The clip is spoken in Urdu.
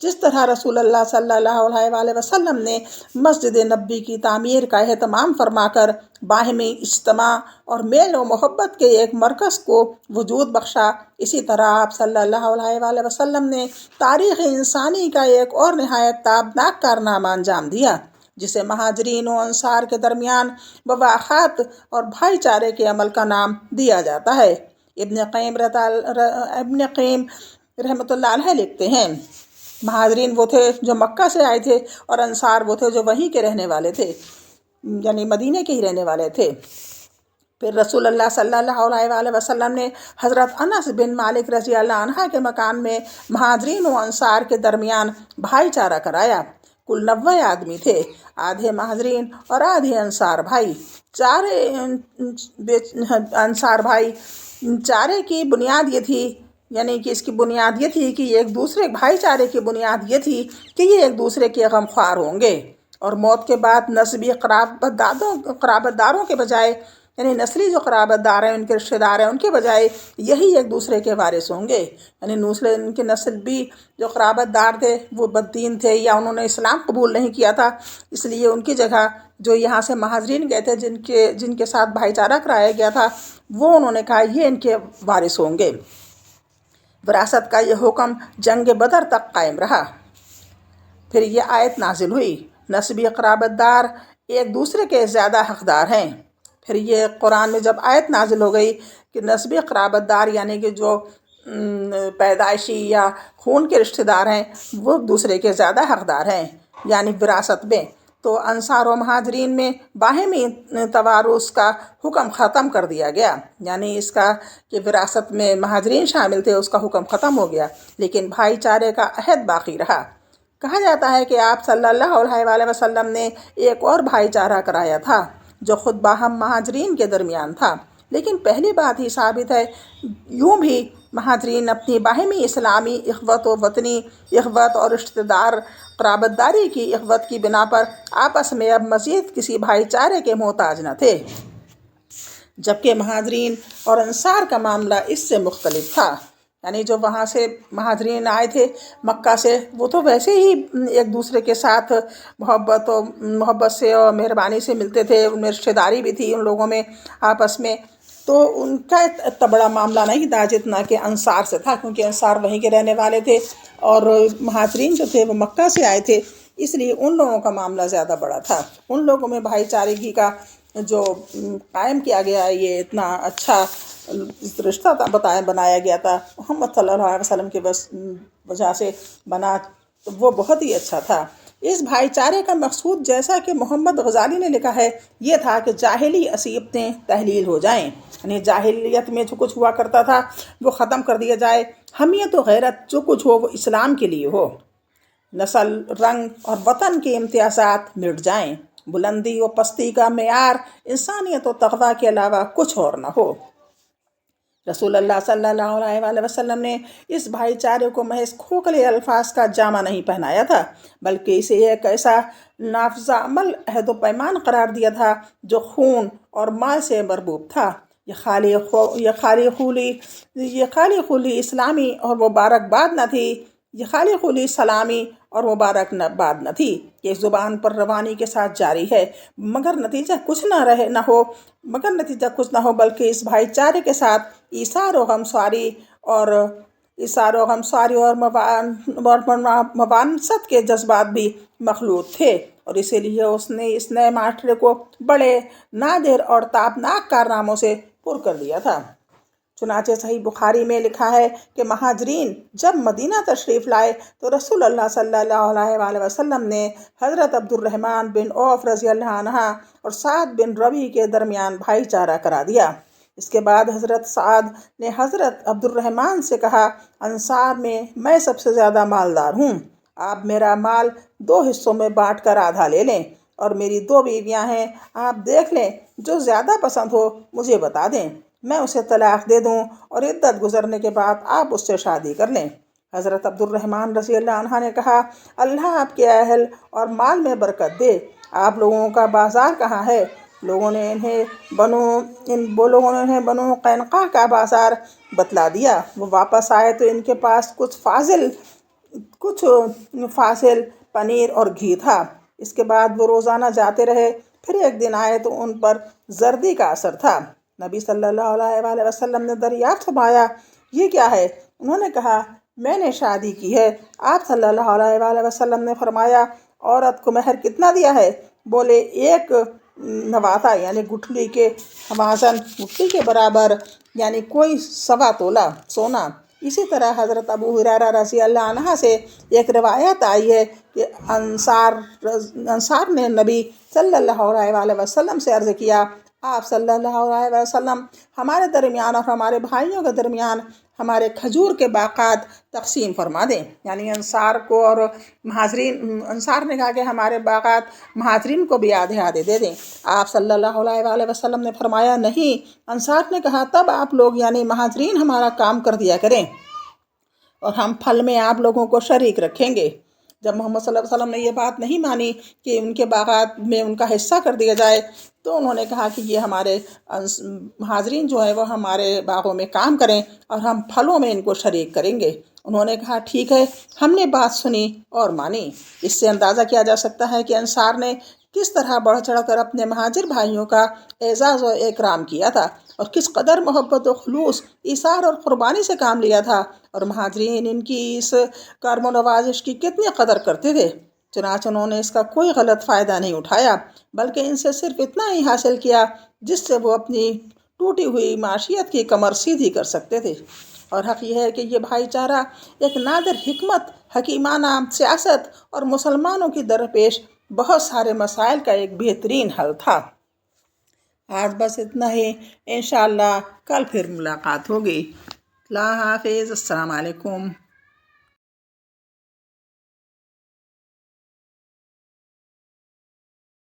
جس طرح رسول اللہ صلی اللہ علیہ وسلم نے مسجد نبی کی تعمیر کا اہتمام فرما کر باہمی اجتماع اور میل و محبت کے ایک مرکز کو وجود بخشا، اسی طرح آپ صلی اللہ علیہ وسلم نے تاریخ انسانی کا ایک اور نہایت تابناک کارنامہ انجام دیا، جسے مہاجرین و انصار کے درمیان مواخات اور بھائی چارے کے عمل کا نام دیا جاتا ہے۔ ابن قیم رحمۃ اللہ علیہ لکھتے ہیں، مہاجرین وہ تھے جو مکہ سے آئے تھے، اور انصار وہ تھے جو وہیں کے رہنے والے تھے، یعنی مدینے کے ہی رہنے والے تھے۔ پھر رسول اللہ صلی اللہ علیہ وسلم نے حضرت انس بن مالک رضی اللہ عنہ کے مکان میں مہاجرین و انصار کے درمیان بھائی چارہ کرایا۔ کل 90 آدمی تھے، آدھے مہاجرین اور آدھے انصار بھائی۔ انصار بھائی چارے کی بنیاد یہ تھی، یعنی کہ اس کی بنیاد یہ تھی کہ ایک دوسرے بھائی چارے کی بنیاد یہ تھی کہ یہ ایک دوسرے کے غمخوار ہوں گے، اور موت کے بعد نسبی قرابت داروں کے بجائے، یعنی نسلی جو قرابت دار ہیں، ان کے رشتہ دار ہیں، ان کے بجائے یہی ایک دوسرے کے وارث ہوں گے، یعنی دوسرے ان کے نسبی جو قرابت دار تھے وہ بددین تھے یا انہوں نے اسلام قبول نہیں کیا تھا، اس لیے ان کی جگہ جو یہاں سے مہاجرین گئے تھے جن کے ساتھ بھائی چارہ کرایا گیا تھا، وہ انہوں نے کہا یہ ان کے وارث ہوں گے۔ وراثت کا یہ حکم جنگ بدر تک قائم رہا۔ پھر یہ آیت نازل ہوئی، نسبی قرابت دار ایک دوسرے کے زیادہ حقدار ہیں۔ پھر یہ قرآن میں جب آیت نازل ہو گئی کہ نسبی قرابت دار یعنی کہ جو پیدائشی یا خون کے رشتہ دار ہیں وہ ایک دوسرے کے زیادہ حقدار ہیں، یعنی وراثت میں، تو انصار و مہاجرین میں باہمی توارث کا حکم ختم کر دیا گیا، یعنی اس کا کہ وراثت میں مہاجرین شامل تھے اس کا حکم ختم ہو گیا، لیکن بھائی چارے کا عہد باقی رہا۔ کہا جاتا ہے کہ آپ صلی اللہ علیہ وسلم نے ایک اور بھائی چارہ کرایا تھا جو خود باہم مہاجرین کے درمیان تھا، لیکن پہلی بات ہی ثابت ہے۔ یوں بھی مہاجرین اپنی باہمی اسلامی اخوت و وطنی اخوت اور رشتہ دار قرابت داری کی اخوت کی بنا پر آپس میں اب مزید کسی بھائی چارے کے محتاج نہ تھے، جبکہ مہاجرین اور انصار کا معاملہ اس سے مختلف تھا، یعنی جو وہاں سے مہاجرین آئے تھے مکہ سے وہ تو ویسے ہی ایک دوسرے کے ساتھ محبت سے اور مہربانی سے ملتے تھے، ان میں رشتہ داری بھی تھی ان لوگوں میں آپس میں، تو ان کا اتنا بڑا معاملہ نہیں تھا جتنا کہ انصار سے تھا، کیونکہ انصار وہیں کے رہنے والے تھے اور مہاجرین جو تھے وہ مکہ سے آئے تھے، اس لیے ان لوگوں کا معاملہ زیادہ بڑا تھا۔ ان لوگوں میں بھائی چارگی کا جو قائم کیا گیا یہ اتنا اچھا رشتہ بنایا گیا تھا محمد صلی اللہ علیہ وسلم کے وجہ سے بنا، تو وہ بہت ہی اچھا تھا۔ اس بھائی چارے کا مقصود جیسا کہ محمد غزالی نے لکھا ہے یہ تھا کہ جاہلی عصبیتیں تحلیل ہو جائیں، یعنی جاہلیت میں جو کچھ ہوا کرتا تھا وہ ختم کر دیا جائے، حمیت و غیرت جو کچھ ہو وہ اسلام کے لیے ہو، نسل، رنگ اور وطن کے امتیازات مٹ جائیں، بلندی و پستی کا معیار انسانیت و تقویٰ کے علاوہ کچھ اور نہ ہو۔ رسول اللہ صلی اللہ علیہ وسلم نے اس بھائی چارے کو محض کھوکھلے الفاظ کا جامہ نہیں پہنایا تھا، بلکہ اسے ایک ایسا نافذ عمل عہد و پیمان قرار دیا تھا جو خون اور مال سے مربوط تھا۔ یہ خالی خولی اسلامی اور مبارکباد نہ تھی، یہ خالی خولی سلامی اور مبارکباد نہ تھی کہ زبان پر روانی کے ساتھ جاری ہے، مگر نتیجہ کچھ نہ ہو بلکہ اس بھائی چارے کے ساتھ ایثار و غمخواری اور موانست کے جذبات بھی مخلوط تھے، اور اسی لیے اس نے اس نئے معاشرے کو بڑے نادر اور تابناک کارناموں سے پر کر دیا تھا۔ چنانچہ صحیح بخاری میں لکھا ہے کہ مہاجرین جب مدینہ تشریف لائے تو رسول اللہ صلی اللہ علیہ وسلم نے حضرت عبد الرحمن بن عوف رضی اللہ عنہ اور سعد بن ربیع کے درمیان بھائی چارہ کرا دیا۔ اس کے بعد حضرت سعد نے حضرت عبد الرحمن سے کہا، انصار میں سب سے زیادہ مالدار ہوں، آپ میرا مال 2 حصوں میں بانٹ کر آدھا لے لیں، اور میری 2 بیویاں ہیں، آپ دیکھ لیں جو زیادہ پسند ہو مجھے بتا دیں، میں اسے طلاق دے دوں اور عدت گزرنے کے بعد آپ اس سے شادی کر لیں۔ حضرت عبد الرحمن رضی اللہ عنہ نے کہا، اللہ آپ کے اہل اور مال میں برکت دے، آپ لوگوں کا بازار کہاں ہے؟ لوگوں نے انہیں بنو قینقاع کا بازار بتلا دیا۔ وہ واپس آئے تو ان کے پاس کچھ فاضل کچھ فاصل پنیر اور گھی تھا۔ اس کے بعد وہ روزانہ جاتے رہے۔ پھر ایک دن آئے تو ان پر زردی کا اثر تھا۔ نبی صلی اللہ علیہ وآلہ وسلم نے دریافت فرمایا، یہ کیا ہے؟ انہوں نے کہا، میں نے شادی کی ہے۔ آپ صلی اللہ علیہ وآلہ وسلم نے فرمایا، عورت کو مہر کتنا دیا ہے؟ بولے، ایک نواتہ یعنی گٹھلی کے وزن، گٹھلی کے برابر یعنی کوئی 1.25 تولہ سونا۔ اسی طرح حضرت ابو ہریرہ رضی اللہ عنہ سے ایک روایت آئی ہے کہ انصار نے نبی صلی اللہ علیہ وآلہ وسلم سے عرض کیا، آپ صلی اللہ علیہ وسلم ہمارے درمیان اور ہمارے بھائیوں کے درمیان ہمارے کھجور کے باغات تقسیم فرما دیں۔ یعنی انصار کو اور مہاجرین، انصار نے کہا کہ ہمارے باغات مہاجرین کو بھی آدھے آدھے دے دیں۔ آپ صلی اللہ علیہ وآلہ وسلم نے فرمایا، نہیں۔ انصار نے کہا، تب آپ لوگ یعنی مہاجرین ہمارا کام کر دیا کریں اور ہم پھل میں آپ لوگوں کو شریک رکھیں گے۔ جب محمد صلی اللہ علیہ وسلم نے یہ بات نہیں مانی کہ ان کے باغات میں ان کا حصہ کر دیا جائے، تو انہوں نے کہا کہ یہ ہمارے مہاجرین جو ہیں وہ ہمارے باغوں میں کام کریں اور ہم پھلوں میں ان کو شریک کریں گے۔ انہوں نے کہا، ٹھیک ہے۔ ہم نے بات سنی اور مانی۔ اس سے اندازہ کیا جا سکتا ہے کہ انصار نے کس طرح بڑھ چڑھ کر اپنے مہاجر بھائیوں کا اعزاز و اکرام کیا تھا اور کس قدر محبت و خلوص، ایثار اور قربانی سے کام لیا تھا، اور مہاجرین ان کی اس کرم و نوازش کی کتنی قدر کرتے تھے۔ چنانچہ انہوں نے اس کا کوئی غلط فائدہ نہیں اٹھایا، بلکہ ان سے صرف اتنا ہی حاصل کیا جس سے وہ اپنی ٹوٹی ہوئی معیشت کی کمر سیدھی کر سکتے تھے۔ اور حق یہ ہے کہ یہ بھائی چارہ ایک نادر حکمت، حکیمانہ سیاست اور مسلمانوں کی درپیش بہت سارے مسائل کا ایک بہترین حل تھا۔ آج بس اتنا ہی، انشاءاللہ کل پھر ملاقات ہوگی۔ اللہ حافظ، السلام علیکم۔